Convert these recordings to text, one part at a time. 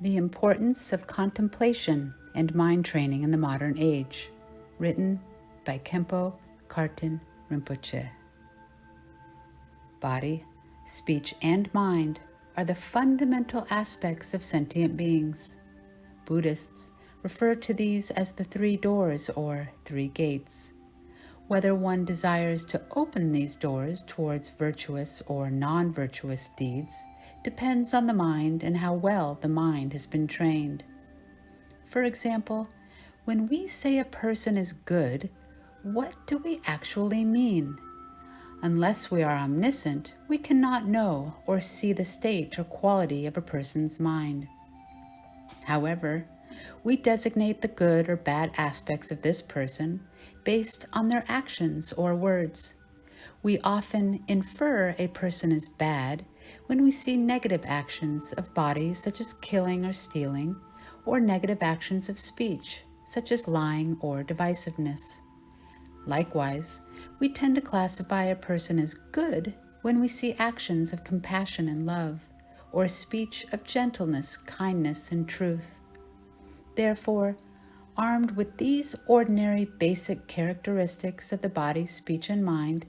The Importance of Contemplation and Mind Training in the Modern Age, written by Khenpo Karten Rinpoche. Body, speech, and mind are the fundamental aspects of sentient beings. Buddhists refer to these as the three doors or three gates. Whether one desires to open these doors towards virtuous or non-virtuous deeds depends on the mind and how well the mind has been trained. For example, when we say a person is good, what do we actually mean? Unless we are omniscient, we cannot know or see the state or quality of a person's mind. However, we designate the good or bad aspects of this person based on their actions or words. We often infer a person is bad when we see negative actions of body such as killing or stealing, or negative actions of speech such as lying or divisiveness. Likewise, we tend to classify a person as good when we see actions of compassion and love, or speech of gentleness, kindness, and truth. Therefore, armed with these ordinary basic characteristics of the body, speech, and mind,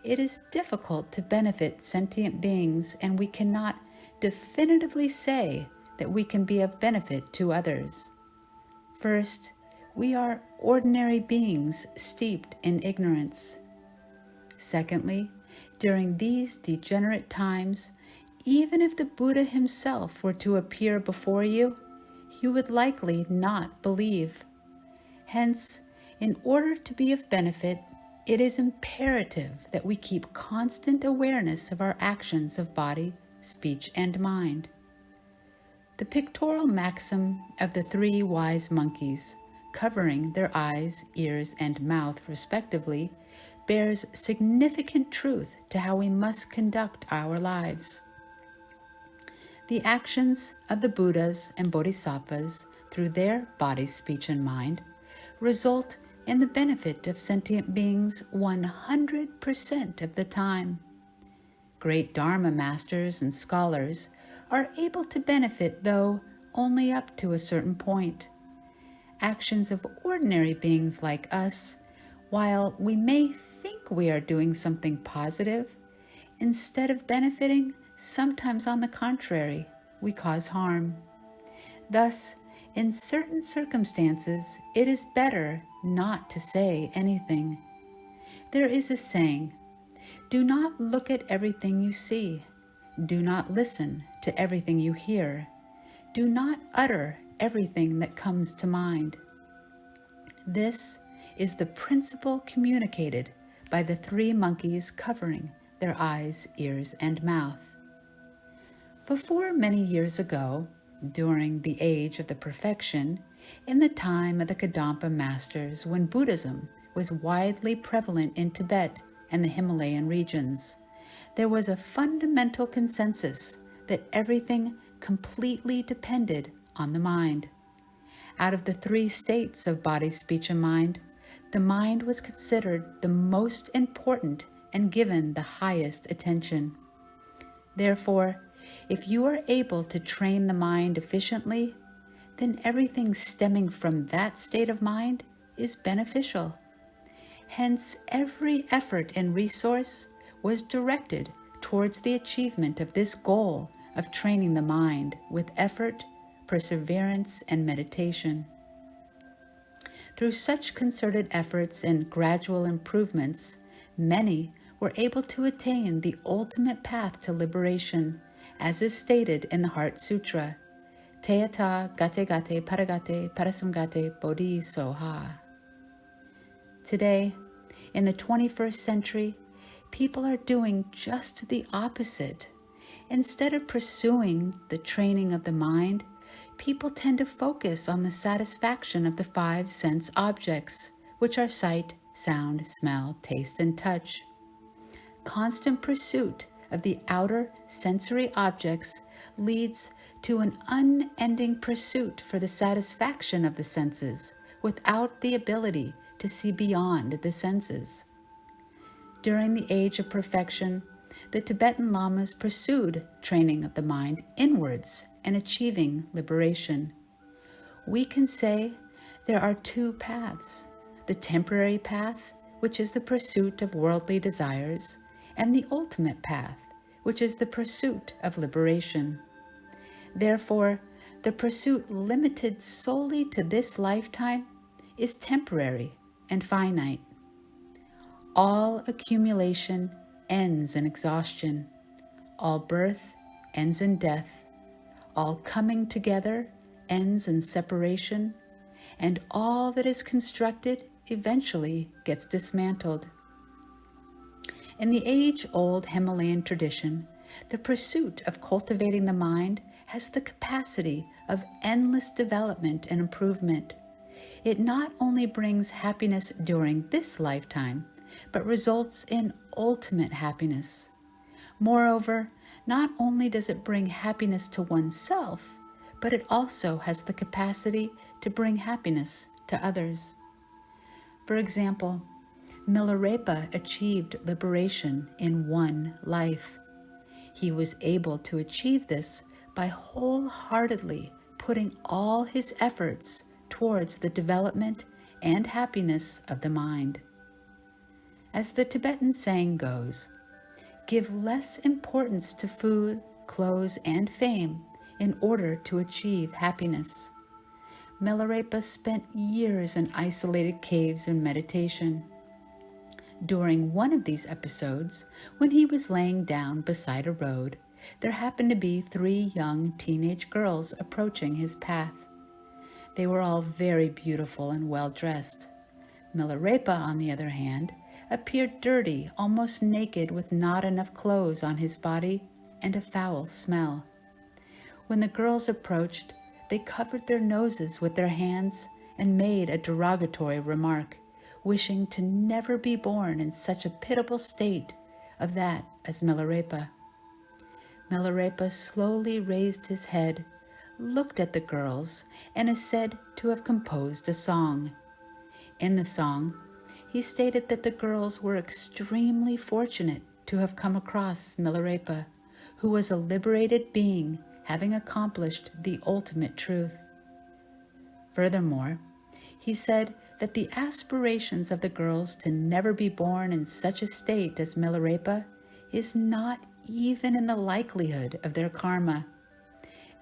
it is difficult to benefit sentient beings, and we cannot definitively say that we can be of benefit to others. First, we are ordinary beings steeped in ignorance. Secondly, during these degenerate times, even if the Buddha himself were to appear before you, you would likely not believe. Hence, in order to be of benefit, it is imperative that we keep constant awareness of our actions of body, speech, and mind. The pictorial maxim of the three wise monkeys, covering their eyes, ears, and mouth respectively, bears significant truth to how we must conduct our lives. The actions of the Buddhas and Bodhisattvas through their body, speech, and mind result in the benefit of sentient beings 100% of the time. Great Dharma masters and scholars are able to benefit, though only up to a certain point. Actions of ordinary beings like us, while we may think we are doing something positive, instead of benefiting, sometimes on the contrary, we cause harm. Thus, in certain circumstances, it is better not to say anything. There is a saying, "Do not look at everything you see. Do not listen to everything you hear. Do not utter everything that comes to mind." This is the principle communicated by the three monkeys covering their eyes, ears, and mouth. Before many years ago, during the age of the perfection, in the time of the Gampopa masters, when Buddhism was widely prevalent in Tibet and the Himalayan regions, there was a fundamental consensus that everything completely depended on the mind. Out of the three states of body, speech, and mind, the mind was considered the most important and given the highest attention. Therefore, if you are able to train the mind efficiently, then everything stemming from that state of mind is beneficial. Hence, every effort and resource was directed towards the achievement of this goal of training the mind with effort, perseverance, and meditation. Through such concerted efforts and gradual improvements, many were able to attain the ultimate path to liberation, as is stated in the Heart Sutra, Teata Gate Gate Paragate Parasamgate Bodhi Soha. Today, in the 21st century, people are doing just the opposite. Instead of pursuing the training of the mind, people tend to focus on the satisfaction of the five sense objects, which are sight, sound, smell, taste, and touch. Constant pursuit of the outer sensory objects leads to an unending pursuit for the satisfaction of the senses without the ability to see beyond the senses. During the age of perfection, the Tibetan Lamas pursued training of the mind inwards and achieving liberation. We can say there are two paths: the temporary path, which is the pursuit of worldly desires, and the ultimate path, which is the pursuit of liberation. Therefore, the pursuit limited solely to this lifetime is temporary and finite. All accumulation ends in exhaustion. All birth ends in death. All coming together ends in separation. And all that is constructed eventually gets dismantled. In the age-old Himalayan tradition, the pursuit of cultivating the mind has the capacity of endless development and improvement. It not only brings happiness during this lifetime, but results in ultimate happiness. Moreover, not only does it bring happiness to oneself, but it also has the capacity to bring happiness to others. For example, Milarepa achieved liberation in one life. He was able to achieve this by wholeheartedly putting all his efforts towards the development and happiness of the mind. As the Tibetan saying goes, give less importance to food, clothes, and fame in order to achieve happiness. Milarepa spent years in isolated caves in meditation. During one of these episodes, when he was laying down beside a road, there happened to be 3 young teenage girls approaching his path. They were all very beautiful and well-dressed. Milarepa, on the other hand, appeared dirty, almost naked, with not enough clothes on his body and a foul smell. When the girls approached, they covered their noses with their hands and made a derogatory remark, wishing to never be born in such a pitiable state of that as Milarepa. Milarepa slowly raised his head, looked at the girls, and is said to have composed a song. In the song, he stated that the girls were extremely fortunate to have come across Milarepa, who was a liberated being having accomplished the ultimate truth. Furthermore, he said that the aspirations of the girls to never be born in such a state as Milarepa is not even in the likelihood of their karma.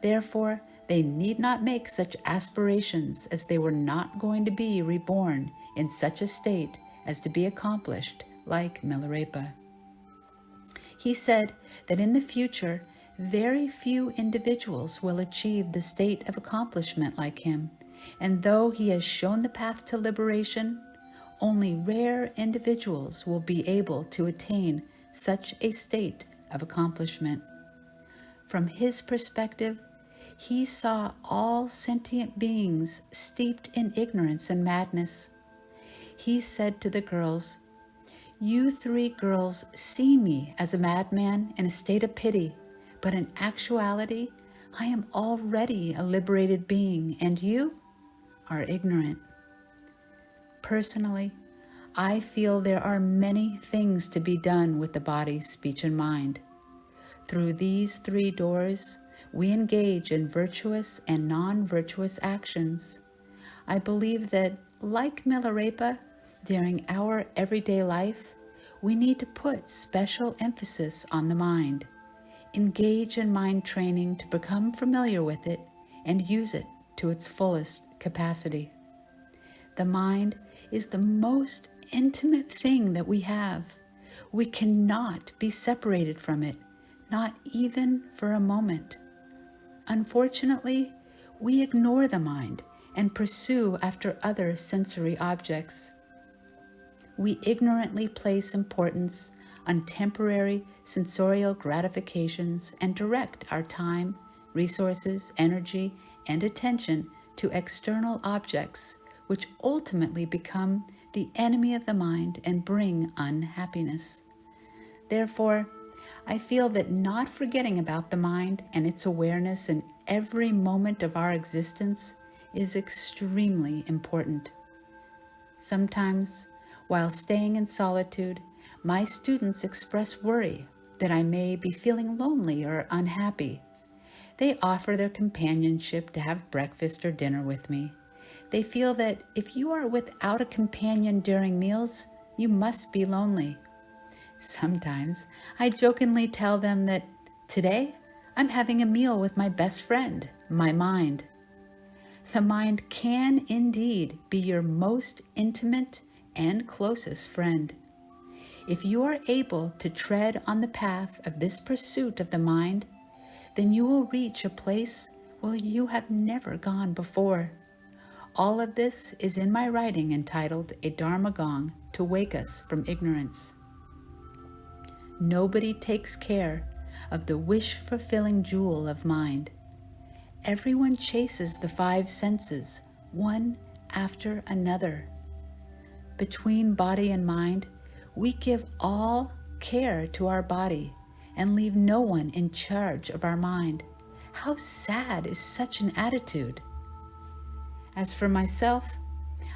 Therefore, they need not make such aspirations, as they were not going to be reborn in such a state as to be accomplished like Milarepa. He said that in the future, very few individuals will achieve the state of accomplishment like him, and though he has shown the path to liberation, only rare individuals will be able to attain such a state of accomplishment. From his perspective, he saw all sentient beings steeped in ignorance and madness. He said to the girls, "You 3 girls see me as a madman in a state of pity, but in actuality, I am already a liberated being, and you are ignorant." Personally, I feel there are many things to be done with the body, speech, and mind. Through these 3 doors, we engage in virtuous and non-virtuous actions. I believe that, like Milarepa, during our everyday life, we need to put special emphasis on the mind, engage in mind training to become familiar with it, and use it to its fullest capacity. The mind is the most intimate thing that we have. We cannot be separated from it, not even for a moment. Unfortunately, we ignore the mind and pursue after other sensory objects. We ignorantly place importance on temporary sensorial gratifications and direct our time, resources, energy, and attention to external objects, which ultimately become the enemy of the mind and bring unhappiness. Therefore, I feel that not forgetting about the mind and its awareness in every moment of our existence is extremely important. Sometimes, while staying in solitude, my students express worry that I may be feeling lonely or unhappy. They offer their companionship to have breakfast or dinner with me. They feel that if you are without a companion during meals, you must be lonely. Sometimes I jokingly tell them that today I'm having a meal with my best friend, my mind. The mind can indeed be your most intimate and closest friend. If you are able to tread on the path of this pursuit of the mind, then you will reach a place where you have never gone before. All of this is in my writing entitled A Dharma Gong to Wake Us from Ignorance. Nobody takes care of the wish-fulfilling jewel of mind. Everyone chases the five senses, one after another. Between body and mind, we give all care to our body and leave no one in charge of our mind. How sad is such an attitude? As for myself,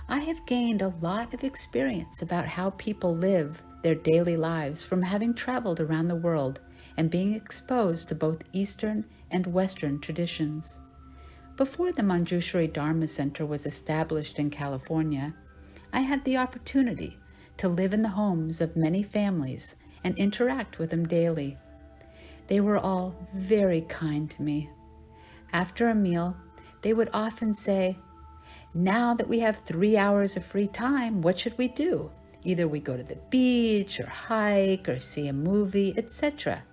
I have gained a lot of experience about how people live their daily lives from having traveled around the world and being exposed to both Eastern and Western traditions. Before the Manjushri Dharma Center was established in California, I had the opportunity to live in the homes of many families and interact with them daily. They were all very kind to me. After a meal, they would often say, "Now that we have 3 hours of free time, what should we do? Either we go to the beach or hike or see a movie, etc."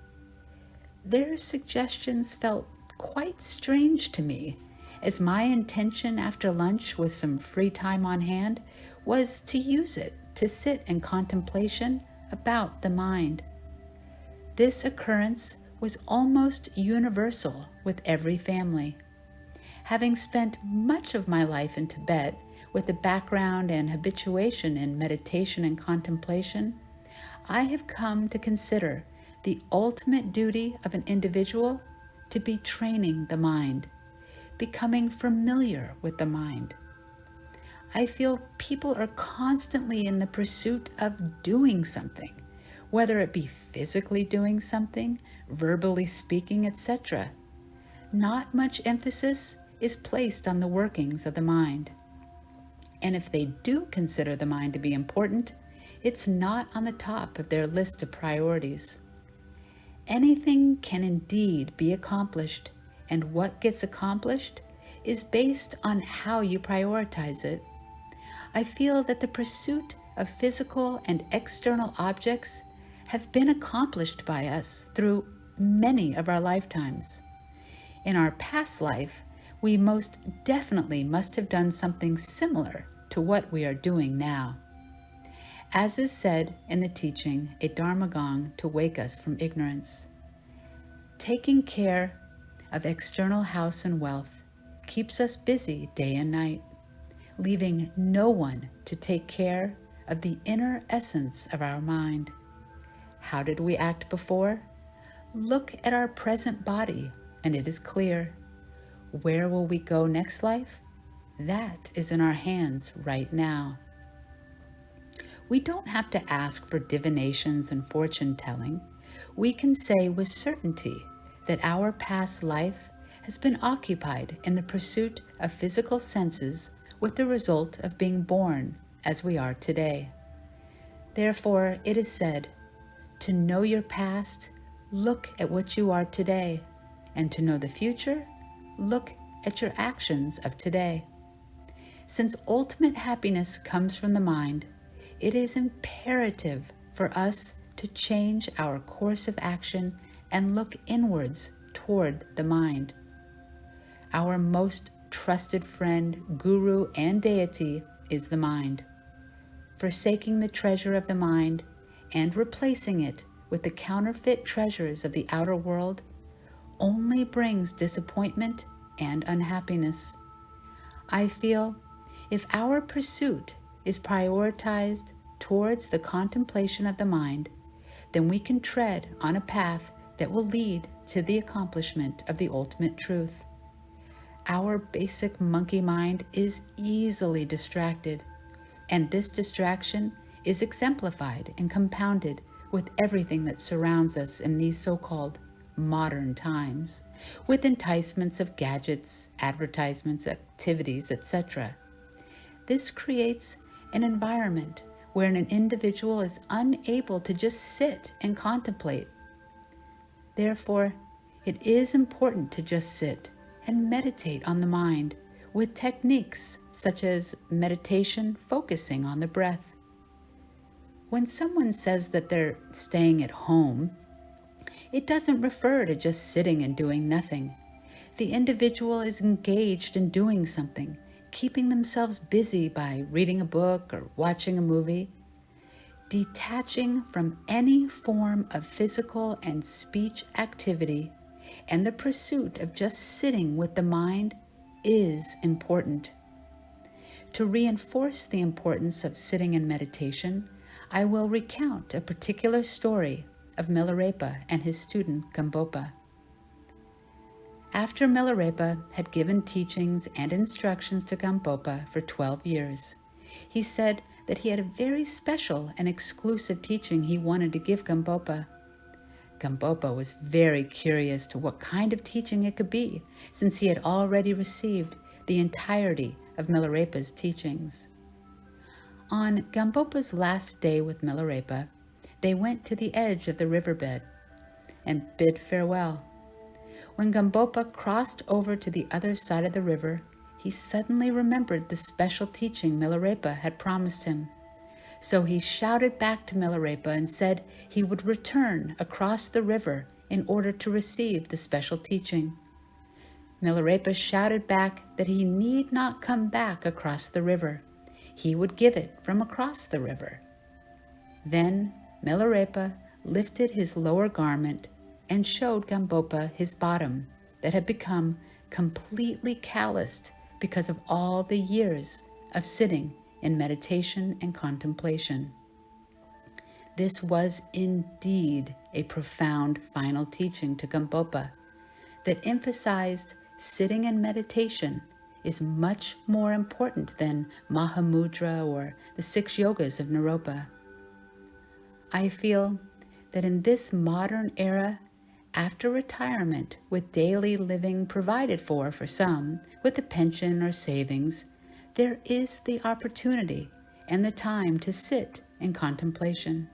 Their suggestions felt quite strange to me, as my intention after lunch with some free time on hand was to use it to sit in contemplation about the mind. This occurrence was almost universal with every family. Having spent much of my life in Tibet with a background and habituation in meditation and contemplation, I have come to consider the ultimate duty of an individual to be training the mind, becoming familiar with the mind. I feel people are constantly in the pursuit of doing something, whether it be physically doing something, verbally speaking, etc. Not much emphasis is placed on the workings of the mind. And if they do consider the mind to be important, it's not on the top of their list of priorities. Anything can indeed be accomplished, and what gets accomplished is based on how you prioritize it. I feel that the pursuit of physical and external objects have been accomplished by us through many of our lifetimes. In our past life, we most definitely must have done something similar to what we are doing now. As is said in the teaching, A Dharma Gong to Wake Us from Ignorance, taking care of external house and wealth keeps us busy day and night, leaving no one to take care of the inner essence of our mind. How did we act before? Look at our present body, and it is clear. Where will we go next life? That is in our hands right now. We don't have to ask for divinations and fortune-telling. We can say with certainty that our past life has been occupied in the pursuit of physical senses with the result of being born as we are today. Therefore, it is said, to know your past, look at what you are today, and to know the future, look at your actions of today. Since ultimate happiness comes from the mind, it is imperative for us to change our course of action and look inwards toward the mind. Our most trusted friend, guru, and deity is the mind. Forsaking the treasure of the mind and replacing it with the counterfeit treasures of the outer world only brings disappointment and unhappiness. I feel if our pursuit is prioritized towards the contemplation of the mind, then we can tread on a path that will lead to the accomplishment of the ultimate truth. Our basic monkey mind is easily distracted, and this distraction is exemplified and compounded with everything that surrounds us in these so-called modern times, with enticements of gadgets, advertisements, activities, etc. This creates an environment where an individual is unable to just sit and contemplate. Therefore, it is important to just sit and meditate on the mind with techniques such as meditation focusing on the breath. When someone says that they're staying at home, it doesn't refer to just sitting and doing nothing. The individual is engaged in doing something, keeping themselves busy by reading a book or watching a movie. Detaching from any form of physical and speech activity and the pursuit of just sitting with the mind is important. To reinforce the importance of sitting in meditation, I will recount a particular story of Milarepa and his student Gampopa. After Milarepa had given teachings and instructions to Gampopa for 12 years, he said that he had a very special and exclusive teaching he wanted to give Gampopa. Gampopa was very curious to what kind of teaching it could be, since he had already received the entirety of Milarepa's teachings. On Gampopa's last day with Milarepa, they went to the edge of the riverbed and bid farewell. When Gampopa crossed over to the other side of the river, he suddenly remembered the special teaching Milarepa had promised him. So he shouted back to Milarepa and said he would return across the river in order to receive the special teaching. Milarepa shouted back that he need not come back across the river. He would give it from across the river. Then Milarepa lifted his lower garment and showed Gampopa his bottom that had become completely calloused because of all the years of sitting in meditation and contemplation. This was indeed a profound final teaching to Gampopa that emphasized sitting in meditation is much more important than Mahamudra or the 6 yogas of Milarepa. I feel that in this modern era, after retirement, with daily living provided for some, with a pension or savings, there is the opportunity and the time to sit in contemplation.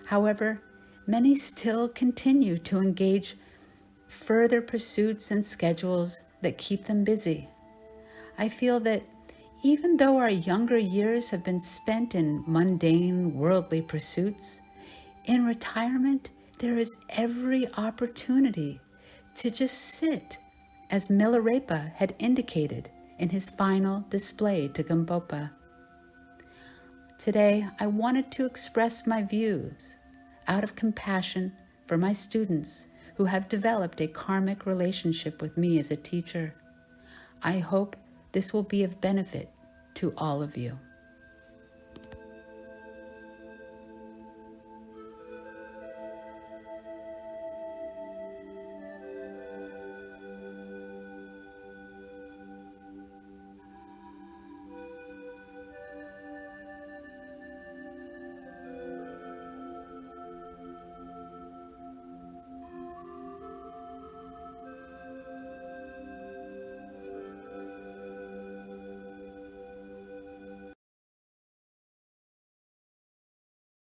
However, many still continue to engage further pursuits and schedules that keep them busy. I feel that even though our younger years have been spent in mundane, worldly pursuits, in retirement, there is every opportunity to just sit, as Milarepa had indicated in his final display to Gampopa. Today, I wanted to express my views out of compassion for my students who have developed a karmic relationship with me as a teacher. I hope this will be of benefit to all of you.